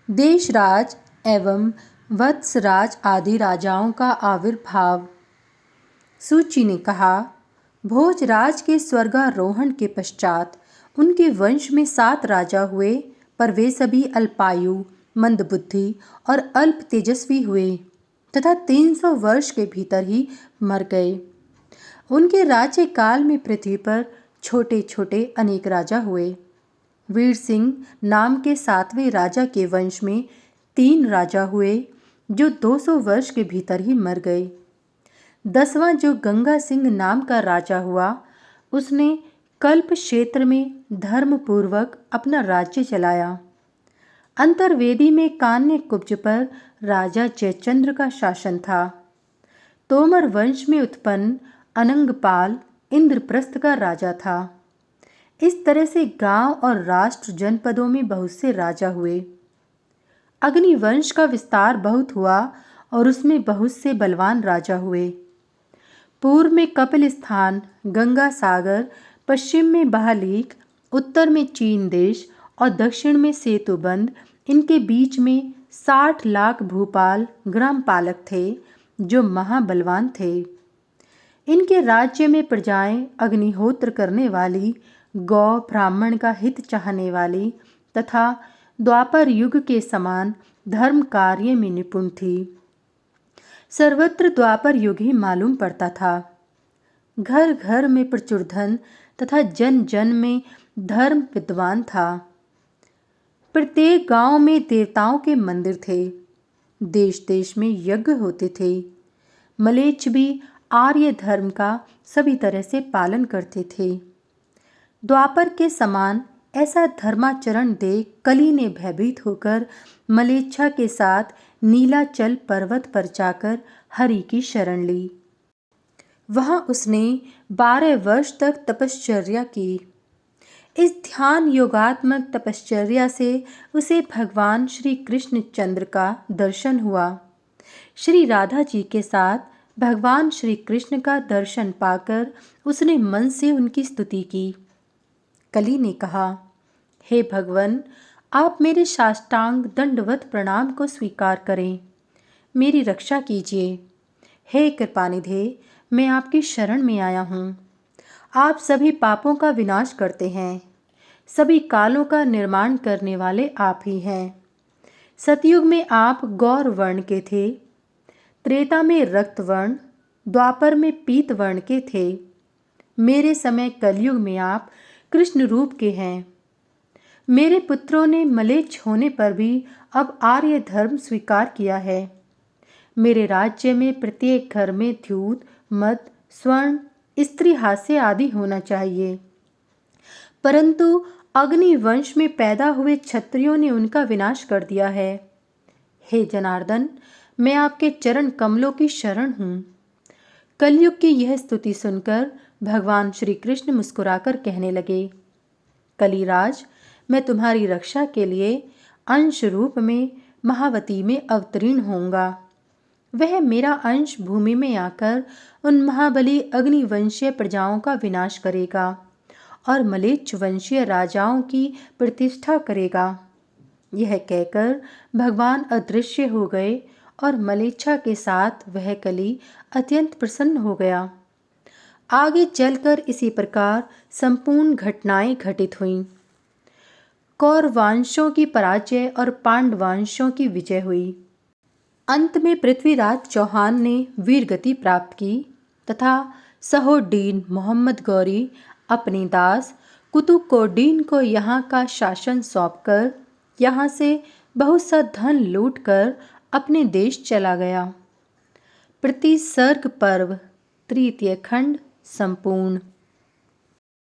देशराज एवं वत्सराज आदि राजाओं का आविर्भाव। सूची ने कहा, भोजराज के स्वर्गारोहण के पश्चात उनके वंश में 7 राजा हुए, पर वे सभी अल्पायु, मंदबुद्धि और अल्प तेजस्वी हुए तथा 300 वर्ष के भीतर ही मर गए। उनके राज्य काल में पृथ्वी पर छोटे छोटे अनेक राजा हुए। वीर सिंह नाम के 7वें राजा के वंश में 3 राजा हुए जो 200 वर्ष के भीतर ही मर गए। 10वां जो गंगा सिंह नाम का राजा हुआ, उसने कल्प क्षेत्र में धर्मपूर्वक अपना राज्य चलाया। अंतर्वेदी में कान्य कुब्ज पर राजा जयचंद्र का शासन था। तोमर वंश में उत्पन्न अनंगपाल इंद्रप्रस्थ का राजा था। इस तरह से गांव और राष्ट्र जनपदों में बहुत से राजा हुए। अग्निवंश का विस्तार बहुत हुआ और उसमें बहुत से बलवान राजा हुए। पूर्व में कपिल स्थान, गंगा सागर, पश्चिम में बहालीक, उत्तर में चीन देश और दक्षिण में सेतुबंद, इनके बीच में 60 लाख भूपाल ग्राम पालक थे जो महाबलवान थे। इनके राज्य में प्रजाएं अग्निहोत्र करने वाली, गौ ब्राह्मण का हित चाहने वाली तथा द्वापर युग के समान धर्म कार्य में निपुण थी। सर्वत्र द्वापर युग ही मालूम पड़ता था। घर घर में प्रचुर धन तथा जन जन में धर्म विद्वान था। प्रत्येक गांव में देवताओं के मंदिर थे। देश देश में यज्ञ होते थे। मलेच्छ भी आर्य धर्म का सभी तरह से पालन करते थे। द्वापर के समान ऐसा धर्माचरण देख कली ने भयभीत होकर मलेच्छा के साथ नीलाचल पर्वत पर जाकर हरि की शरण ली। वहां उसने 12 वर्ष तक तपश्चर्या की। इस ध्यान योगात्मक तपश्चर्या से उसे भगवान श्री कृष्ण चंद्र का दर्शन हुआ। श्री राधा जी के साथ भगवान श्री कृष्ण का दर्शन पाकर उसने मन से उनकी स्तुति की। कली ने कहा, हे भगवन, आप मेरे साष्टांग दंडवत प्रणाम को स्वीकार करें, मेरी रक्षा कीजिए। हे कृपानिधे, मैं आपकी शरण में आया हूँ। आप सभी पापों का विनाश करते हैं। सभी कालों का निर्माण करने वाले आप ही हैं। सतयुग में आप गौर वर्ण के थे, त्रेता में रक्त वर्ण, द्वापर में पीत वर्ण के थे। मेरे समय कलयुग में आप कृष्ण रूप के हैं। मेरे पुत्रों ने मलेच्छ होने पर भी अब आर्य धर्म स्वीकार किया है। मेरे राज्य में प्रत्येक घर में द्यूत, मद, स्वर्ण, स्त्री हास्य आदि होना चाहिए, परंतु अग्निवंश में पैदा हुए क्षत्रियों ने उनका विनाश कर दिया है। हे जनार्दन, मैं आपके चरण कमलों की शरण हूँ। कलयुग की यह स्तुति सुनकर भगवान श्री कृष्ण मुस्कुराकर कहने लगे, कलिराज, मैं तुम्हारी रक्षा के लिए अंश रूप में महावती में अवतीर्ण होऊंगा। वह मेरा अंश भूमि में आकर उन महाबली अग्निवंशीय प्रजाओं का विनाश करेगा और मलेच्छ वंशीय राजाओं की प्रतिष्ठा करेगा। यह कहकर भगवान अदृश्य हो गए और मलेच्छा के साथ वह कली अत्यंत प्रसन्न हो गया। आगे चलकर इसी प्रकार संपूर्ण घटनाएं घटित हुईं। कौरवांशों की पराजय और पांडवांशों की विजय हुई। अंत में पृथ्वीराज चौहान ने वीरगति प्राप्त की तथा सहोड्डीन मोहम्मद गौरी अपने दास कुतुबुद्दीन को यहाँ का शासन सौंपकर यहाँ से बहुत सा धन लूटकर अपने देश चला गया। प्रतिसर्ग पर्व तृतीय खंड संपूर्ण।